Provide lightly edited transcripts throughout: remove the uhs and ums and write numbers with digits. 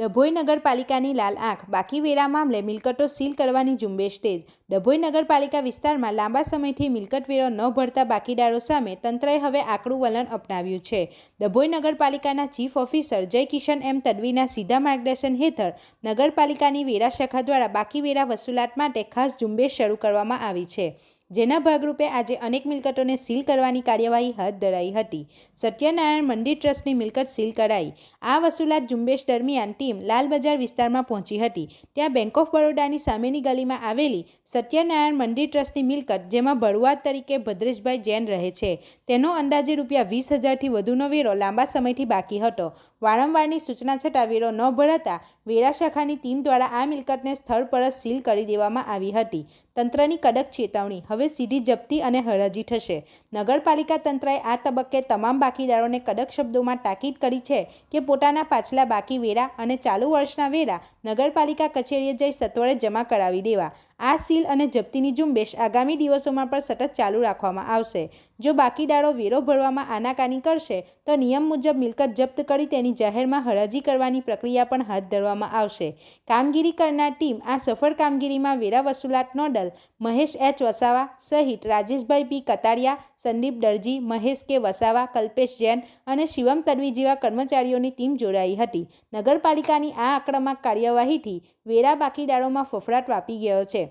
ડભોઈ નગરપાલિકાની લાલ આંખ, બાકી વેરા મામલે મિલકતો સીલ કરવાની ઝુંબેશ તેજ। ડભોઈ નગરપાલિકા વિસ્તારમાં લાંબા સમયથી મિલકત વેરો ન ભરતા બાકીદારો સામે તંત્રએ હવે આકરું વલણ અપનાવ્યું છે। ડભોઈ નગરપાલિકાના ચીફ ઓફિસર જય કિશન એમ તડવીના સીધા માર્ગદર્શન હેઠળ નગરપાલિકાની વેરા શાખા દ્વારા બાકી વેરા વસૂલાત માટે ખાસ ઝુંબેશ શરૂ કરવામાં આવી છે, જેના ભાગરૂપે આજે અનેક મિલકતોને સીલ કરવાની કાર્યવાહી હાથ ધરાઈ હતી। સત્યનારાયણ મંદિર ટ્રસ્ટની મિલકત સીલ કરાઈ। આ વસૂલાત ઝુંબેશ દરમિયાન ટીમ લાલ બજાર વિસ્તારમાં પહોંચી હતી। ત્યાં બેંક ઓફ બરોડાની સામેની ગલીમાં આવેલી સત્યનારાયણ મંદિર ટ્રસ્ટની મિલકત, જેમાં ભરવાડ તરીકે ભદ્રેશભાઈ જૈન રહે છે, તેનો અંદાજે ₹20,000થી વધુનો વેરો લાંબા સમયથી બાકી હતો। વારંવારની સૂચના છતાં વેરો ન ભરાતા વેરા શાખાની ટીમ દ્વારા આ મિલકતને સ્થળ પર જ સીલ કરી દેવામાં આવી હતી। તંત્રની કડક ચેતવણી, હવે સીધી જપ્તી અને હરાજી થશે। નગરપાલિકા તંત્રએ આ તબક્કે તમામ બાકીદારોને કડક શબ્દોમાં તાકીદ કરી છે કે પોતાના પાછલા બાકી વેરા અને ચાલુ વર્ષના વેરા નગરપાલિકા કચેરીએ જઈ સત્વરે જમા કરાવી દેવા। આ સીલ અને જપ્તીની ઝુંબેશ આગામી દિવસોમાં પણ સતત ચાલુ રાખવામાં આવશે। જો બાકીદારો વેરો ભરવામાં આનાકાની કરશે તો નિયમ મુજબ મિલકત જપ્ત કરી તેની જાહેરમાં હરાજી કરવાની પ્રક્રિયા પણ હાથ ધરવામાં આવશે। કામગીરી કરનાર ટીમ આ સફળ કામગીરીમાં વેરા વસૂલાત નોડલ મહેશ એચ વસાવા સહિત રાજેશભાઈ પી કતારિયા, સંદીપ દરજી, મહેશ કે વસાવા, કલ્પેશ જૈન અને શિવમ તડવી જેવા કર્મચારીઓની ટીમ જોડાઈ હતી। નગરપાલિકાની આ આક્રમક કાર્યવાહીથી વેરા બાકીદારોમાં ફફડાટ વ્યાપી ગયો છે।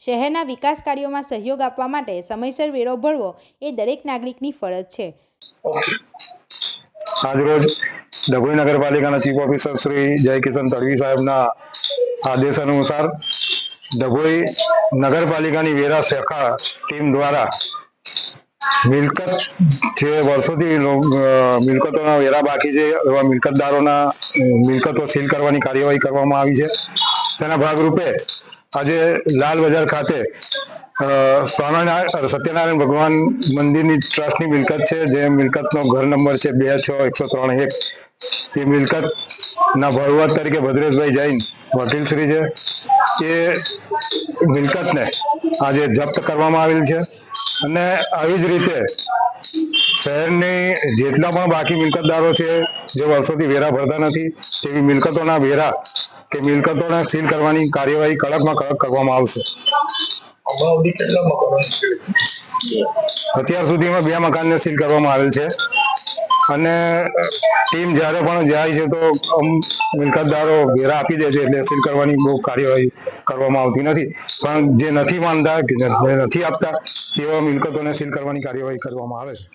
શહેરના વિકાસ કાર્યોમાં સહયોગ આપવા માટે સમયસર વેરો ભરવો એ દરેક નાગરિકની ફરજ છે। આજરોજ ડભોઈ નગરપાલિકાના ચીફ ઓફિસર શ્રી જય કિશન તડવી સાહેબના આદેશ અનુસાર ડભોઈ નગરપાલિકાની વેરા શાખા ટીમ દ્વારા મિલકત જે વર્ષોથી મિલકતોના વેરા બાકી છે એવા મિલકતદારોના મિલકતો સીલ કરવાની કાર્યવાહી કરવામાં આવી છે। તેના ભાગરૂપે આજે લાલ બજાર ખાતે સત્યનારાયણ ભગવાન મંદિરની ટ્રસ્ટની મિલકત છે, જે મિલકતનો ઘર નંબર છે 26103 એ મિલકતના ભરવાડ તરીકે ભદ્રેશભાઈ જૈન વકીલશ્રી છે, એ મિલકતને આજે જપ્ત કરવામાં આવેલ છે। અને આવી જ રીતે શહેરની જેટલા પણ બાકી મિલકતદારો છે જે વર્ષોથી વેરા ભરતા નથી તેવી મિલકતોના વેરા કે મિલકતોને સીલ કરવાની કાર્યવાહી કડકમાં કડક કરવામાં આવશે। અત્યાર સુધીમાં 2 મકાનને સીલ કરવામાં આવેલ છે અને ટીમ જ્યારે પણ જાય છે તો મિલકતદારો વેરા આપી દે છે, એટલે સીલ કરવાની બહુ કાર્યવાહી કરવામાં આવતી નથી, પણ જે નથી માનતા કે નથી આપતા તેવા મિલકતોને સીલ કરવાની કાર્યવાહી કરવામાં આવે છે।